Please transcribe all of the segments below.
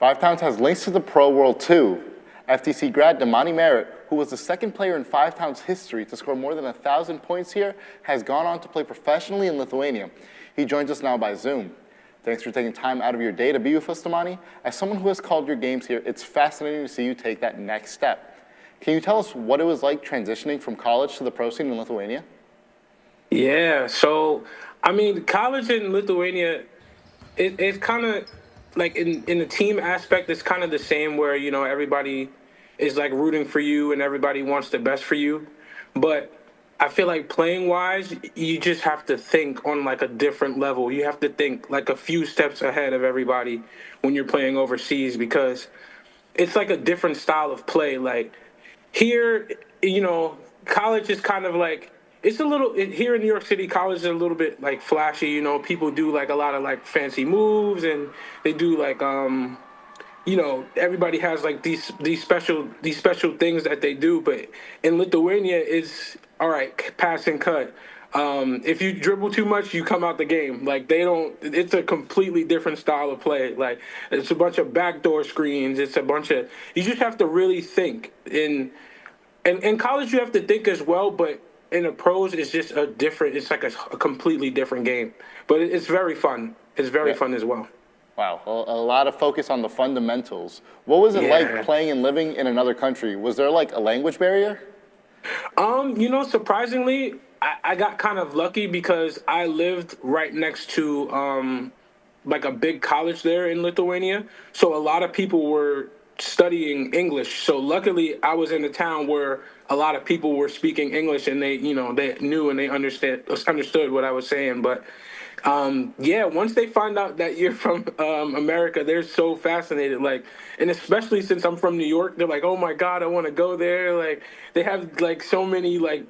Five Towns has links to the pro world too. FTC grad Damani Merritt, who was the second player in Five Towns history to score more than 1,000 points here, has gone on to play professionally in Lithuania. He joins us now by Zoom. Thanks for taking time out of your day to be with us, Damani. As someone who has called your games here, it's fascinating to see you take that next step. Can you tell us what it was like transitioning from college to the pro scene in Lithuania? Yeah, so college in Lithuania, it's kind of like in the team aspect, it's kind of the same where everybody is like rooting for you and everybody wants the best for you, but I feel like playing wise, you just have to think on like a different level. You have to think like a few steps ahead of everybody when you're playing overseas because it's like a different style of play. Like here, college is kind of like it's a little here in New York City. College is a little bit like flashy. People do like a lot of like fancy moves, and they do like everybody has like these special things that they do. But in Lithuania, it's all right, pass and cut. If you dribble too much, you come out the game. Like they don't. It's a completely different style of play. Like it's a bunch of backdoor screens. It's a bunch of. You just have to really think. In college, you have to think as well. But in the pros, it's just a different. It's like a completely different game. But it's very fun. It's very fun as well. Wow, a lot of focus on the fundamentals. What was it like playing and living in another country? Was there like a language barrier? Surprisingly, I got kind of lucky because I lived right next to like a big college there in Lithuania. So a lot of people were studying English. So luckily I was in a town where a lot of people were speaking English and they knew and they understood what I was saying. But once they find out that you're from America, they're so fascinated. Like, and especially since I'm from New York, they're like, "Oh my God, I want to go there!" Like, they have like so many like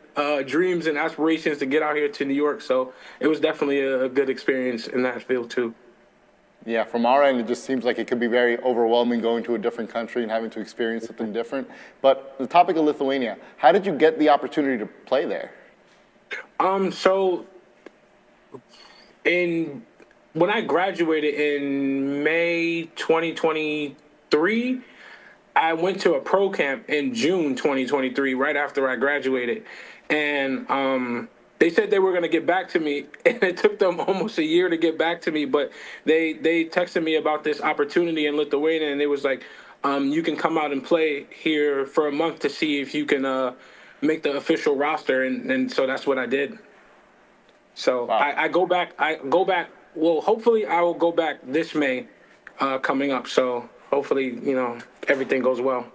dreams and aspirations to get out here to New York. So it was definitely a good experience in that field too. Yeah, from our end, it just seems like it could be very overwhelming going to a different country and having to experience something different. But the topic of Lithuania, how did you get the opportunity to play there? So when I graduated in May 2023, I went to a pro camp in June 2023, right after I graduated. And they said they were going to get back to me, and it took them almost a year to get back to me. But they texted me about this opportunity in Lithuania, and it was like, you can come out and play here for a month to see if you can make the official roster. And so that's what I did. So wow. I go back. Well, hopefully I will go back this May coming up. So hopefully, everything goes well.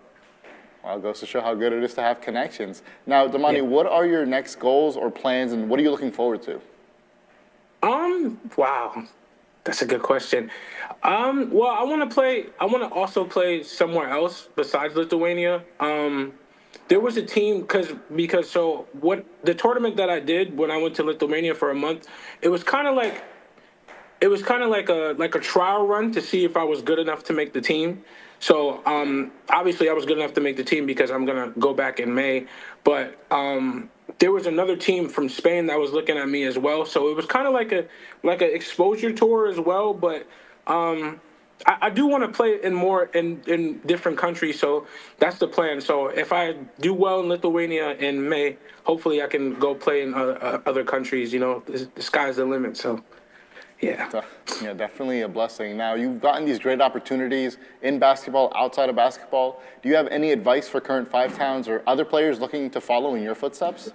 Well, it goes to show how good it is to have connections. Now, Damani, what are your next goals or plans, and what are you looking forward to? Wow, that's a good question. Well, I want to also play somewhere else besides Lithuania. There was a team because what the tournament that I did when I went to Lithuania for a month, it was kind of like a trial run to see if I was good enough to make the team. So obviously I was good enough to make the team because I'm gonna go back in May. But there was another team from Spain that was looking at me as well. So it was kind of like an exposure tour as well. But I do want to play in different countries, so that's the plan. So if I do well in Lithuania in May, hopefully I can go play in other countries. The sky's the limit. So. Yeah. Yeah, definitely a blessing. Now, you've gotten these great opportunities in basketball, outside of basketball. Do you have any advice for current Five Towns or other players looking to follow in your footsteps?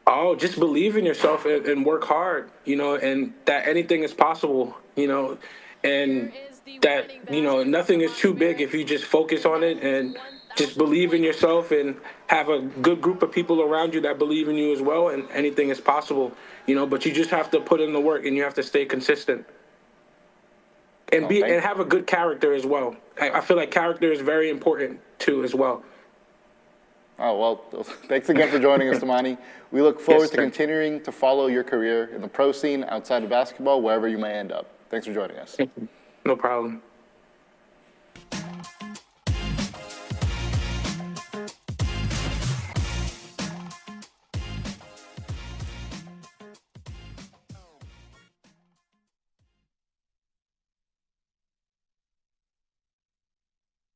Oh, just believe in yourself and work hard, and that anything is possible, and that, nothing is too big if you just focus on it and just believe in yourself and have a good group of people around you that believe in you as well, and anything is possible, but you just have to put in the work and you have to stay consistent and and have a good character as well. I feel like character is very important too as well. Oh, well, thanks again for joining us, Damani. We look forward to continuing to follow your career in the pro scene, outside of basketball, wherever you may end up. Thanks for joining us. No problem.